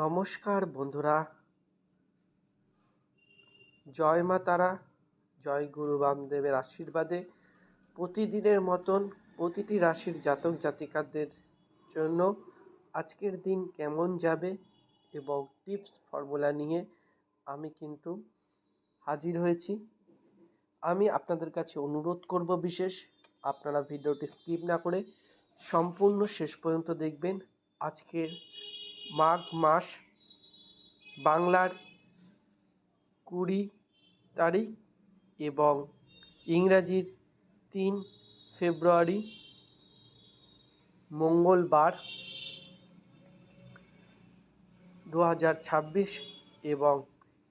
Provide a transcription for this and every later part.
নমস্কার বন্ধুরা, জয় মা তারা, জয় গুরু বামদেবের আশীর্বাদে প্রতিদিনের মতন প্রতিটি রাশির জাতক জাতিকাদের জন্য আজকের দিন কেমন যাবে এবং টিপস ফর্মুলা নিয়ে আমি কিন্তু হাজির হয়েছি। আমি আপনাদের কাছে অনুরোধ করব বিশেষ, আপনারা ভিডিওটি স্কিপ না করে সম্পূর্ণ শেষ পর্যন্ত দেখবেন। আজকের মাঘ মাস বাংলার 20 তারিখ এবং ইংরাজির 3 ফেব্রুয়ারি মঙ্গলবার 2026 এবং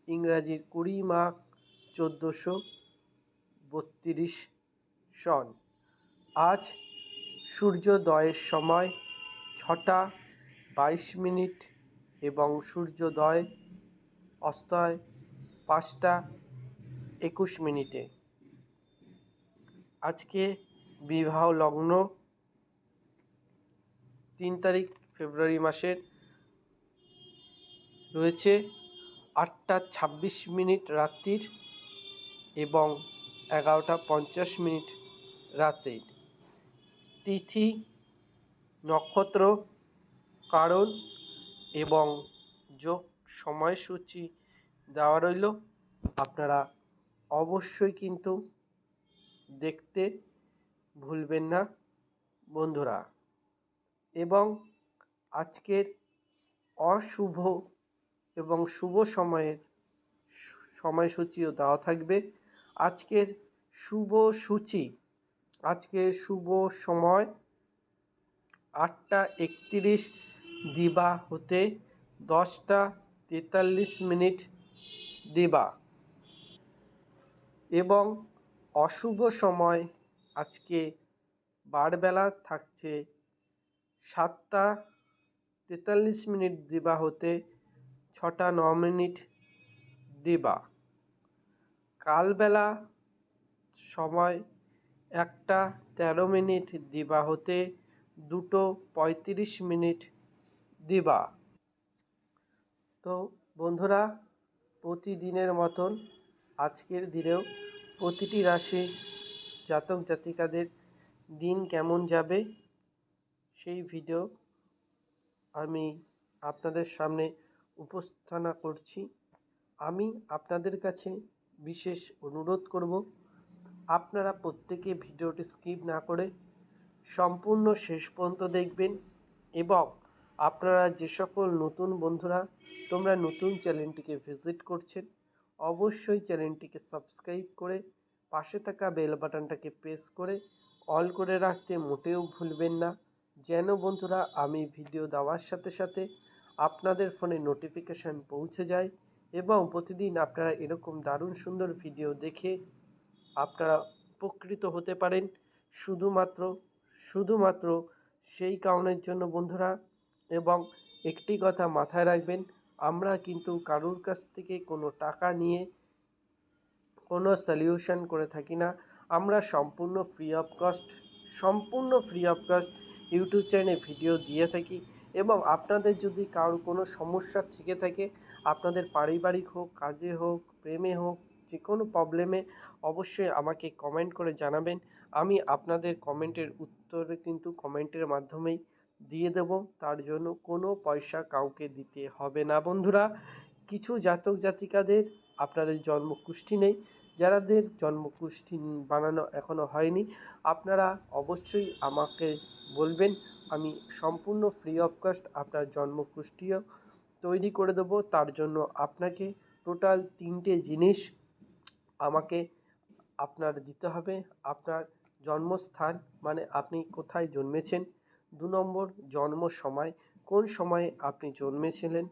ইংরাজির 20 মাঘ 1432 সন। আজ সূর্যোদয়ের সময় 6টা 22 মিনিট এবং সূর্যোদয় অস্তয় 5টা 21 মিনিটে। আজকে বিবাহ লগ্ন 3 তারিখ ফেব্রুয়ারি মাসের রয়েছে 8টা 26 মিনিট রাত্রির এবং 11টা 50 মিনিট রাতের। তিথি, নক্ষত্র, কারণ এবং যোগ সময়সূচি দেওয়া রইল। আপনারা অবশ্যই কিন্তু দেখতে ভুলবেন না বন্ধুরা। এবং আজকের অশুভ এবং শুভ সময়ের সময়সূচিও দেওয়া থাকবে। আজকের শুভ সূচি, আজকের শুভ সময় 8টা 31 দিবা হতে 10টা 43 মিনিট দিবা এবং অশুভ সময় আজকে বারবেলা থাকছে 7টা 43 মিনিট দিবা হতে 6টা 9 মিনিট দিবা। কালবেলা সময় 1টা 13 মিনিট দিবা হতে 2টো 35 মিনিট দিবা। তো বন্ধুরা, প্রতিদিনের মতন আজকের দিনেও প্রতিটি রাশি জাতক জাতিকাদের দিন কেমন যাবে সেই ভিডিও আমি আপনাদের সামনে উপস্থাপন করছি। আমি আপনাদের কাছে বিশেষ অনুরোধ করব, আপনারা প্রত্যেকে ভিডিওটি স্কিপ না করে সম্পূর্ণ শেষ পর্যন্ত দেখবেন। এবং আপনারা যে সকল নতুন বন্ধুরা তোমরা নতুন চ্যানেলটিকে ভিজিট করছেন, অবশ্যই চ্যানেলটিকে সাবস্ক্রাইব করে পাশে থাকা বেল বাটনটাকে প্রেস করে অল করে রাখতে মোটেও ভুলবেন না, যেন বন্ধুরা আমি ভিডিও দেওয়ার সাথে সাথে আপনাদের ফোনে নোটিফিকেশান পৌঁছে যায় এবং প্রতিদিন আপনারা এরকম দারুণ সুন্দর ভিডিও দেখে আপনারা উপকৃত হতে পারেন। শুধুমাত্র সেই কারণের জন্য বন্ধুরা। এবং একটি কথা মাথায় রাখবেন, আমরা কিন্তু কারোর কাছ থেকে কোনো টাকা নিয়ে কোনো সলিউশন করে থাকি না। আমরা সম্পূর্ণ ফ্রি অফ কস্ট ইউটিউব চ্যানেলে ভিডিও দিয়ে থাকি। এবং আপনাদের যদি কারোর কোনো সমস্যা থেকে থাকে, আপনাদের পারিবারিক হোক, কাজে হোক, প্রেমে হোক, যে কোনো প্রবলেমে অবশ্যই আমাকে কমেন্ট করে জানাবেন। আমি আপনাদের কমেন্টের উত্তর কিন্তু কমেন্টের মাধ্যমেই দিয়ে দেব, তার জন্য কোনো পয়সা কাউকে দিতে হবে না বন্ধুরা। কিছু জাতক জাতিকাদের আপনাদের জন্মকুষ্ঠি নেই, যাদের জন্মকুষ্ঠি বানানো এখনও হয়নি, আপনারা অবশ্যই আমাকে বলবেন, আমি সম্পূর্ণ ফ্রি অফ কস্ট আপনার জন্মকুষ্ঠিও তৈরি করে দেবো। তার জন্য আপনাকে টোটাল 3টে জিনিস আমাকে আপনার দিতে হবে। আপনার জন্মস্থান, মানে আপনি কোথায় জন্মেছেন, 2 নম্বর জন্ম সময়, কোন সময়ে আপনি জন্মেছিলেন,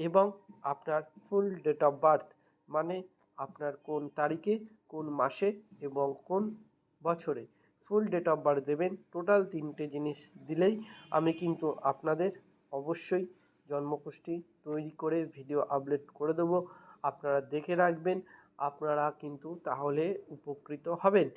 এবং আপনার ফুল ডেট অফ বার্থ, মানে আপনার কোন তারিখে, কোন মাসে এবং কোন বছরে ফুল ডেট অফ বার্থ দেবেন। টোটাল 3টে জিনিস দিলেই আমি কিন্তু আপনাদের অবশ্যই জন্মকুষ্ঠি তৈরি করে ভিডিও আপলোড করে দেবো। আপনারা দেখে রাখবেন, আপনারা কিন্তু তাহলে উপকৃত হবেন।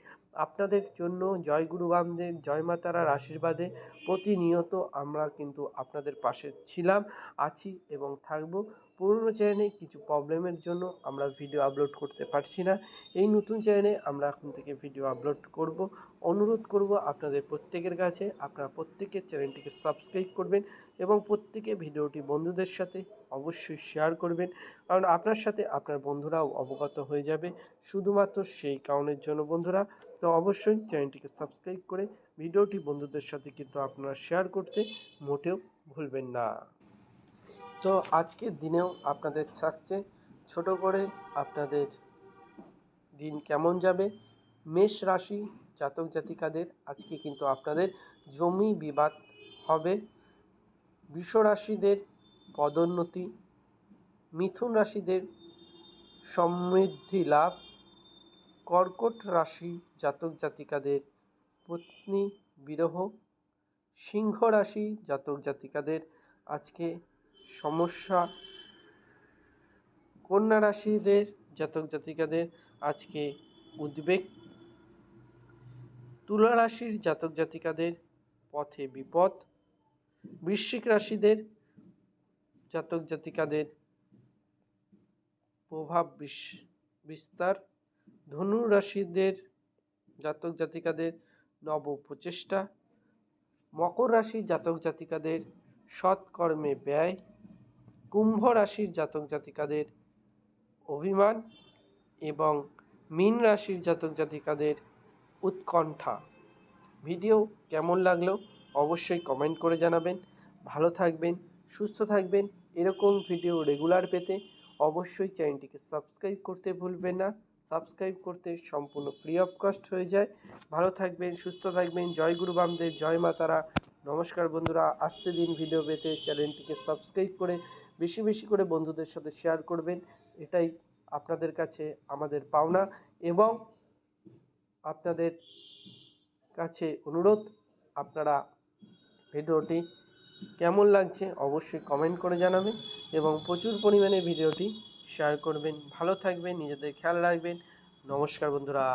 আপনাদের জন্য জয় গুরু বামদেব, জয় মা তারার আশীর্বাদে প্রতিনিয়ত আমরা কিন্তু আপনাদের পাশে ছিলাম, আছি এবং থাকব। পুরনো চ্যানেলে কিছু প্রবলেমের জন্য আমরা ভিডিও আপলোড করতে পারছি না। এই নতুন চ্যানেলে আমরা এখন থেকে ভিডিও আপলোড করব। অনুরোধ করব আপনাদের প্রত্যেকের কাছে, আপনারা প্রত্যেকের চ্যানেলটিকে সাবস্ক্রাইব করবেন এবং প্রত্যেকে ভিডিওটি বন্ধুদের সাথে অবশ্যই শেয়ার করবেন, কারণ আপনার সাথে আপনার বন্ধুরাও অবগত হয়ে যাবে। শুধুমাত্র সেই কারণের জন্য বন্ধুরা, তো অবশ্যই চ্যানেলটিকে সাবস্ক্রাইব করে ভিডিওটি বন্ধুদের সাথে কিন্তু আপনারা শেয়ার করতে মোটেও ভুলবেন না। তো আজকের দিনেও আপনাদের থাকছে ছোট করে আপনাদের দিন কেমন যাবে। মেষ রাশি জাতক জাতিকাদের আজকে কিন্তু আপনাদের জমি বিবাদ হবে। বৃষ রাশিদের পদোন্নতি, মিথুন রাশিদের সমৃদ্ধি লাভ, কর্কট রাশি জাতক জাতিকাদের পত্নী বিরহ, সিংহ রাশি জাতক জাতিকাদের আজকে সমস্যা, কন্যা রাশিদের জাতক জাতিকাদের আজকে উদ্বেগ, তুলা রাশির জাতক জাতিকাদের পথে বিপদ, বৃশ্চিক রাশিদের জাতক জাতিকাদের প্রভাব বিস্তার, ধনু রাশিদের জাতক জাতিকাদের নব প্রচেষ্টা, মকর রাশির জাতক জাতিকাদের সৎকর্মে ব্যয়, কুম্ভ রাশির জাতক জাতিকাদের অভিমান এবং মীন রাশির জাতক জাতিকাদের উৎকণ্ঠা। ভিডিও কেমন লাগলো অবশ্যই কমেন্ট করে জানাবেন। ভালো থাকবেন, সুস্থ থাকবেন। এরকম ভিডিও রেগুলার পেতে অবশ্যই চ্যানেলটিকে সাবস্ক্রাইব করতে ভুলবেন না। সাবস্ক্রাইব করতে সম্পূর্ণ ফ্রি অফ কস্ট হয়ে যায়। ভালো থাকবেন, সুস্থ থাকবেন। জয় গুরু বামদেব, জয় মা তারা। নমস্কার বন্ধুরা, আসছে দিন ভিডিও পেতে চ্যানেলটিকে সাবস্ক্রাইব করে বেশি বেশি করে বন্ধুদের সাথে শেয়ার করবেন। এটাই আপনাদের কাছে আমাদের পাওনা এবং আপনাদের কাছে অনুরোধ, আপনারা ভিডিওটি কেমন লাগছে অবশ্যই কমেন্ট করে জানাবেন এবং প্রচুর পরিমাণে ভিডিওটি শেয়ার করবেন। ভালো থাকবেন, নিজেদের খেয়াল রাখবেন। নমস্কার বন্ধুরা।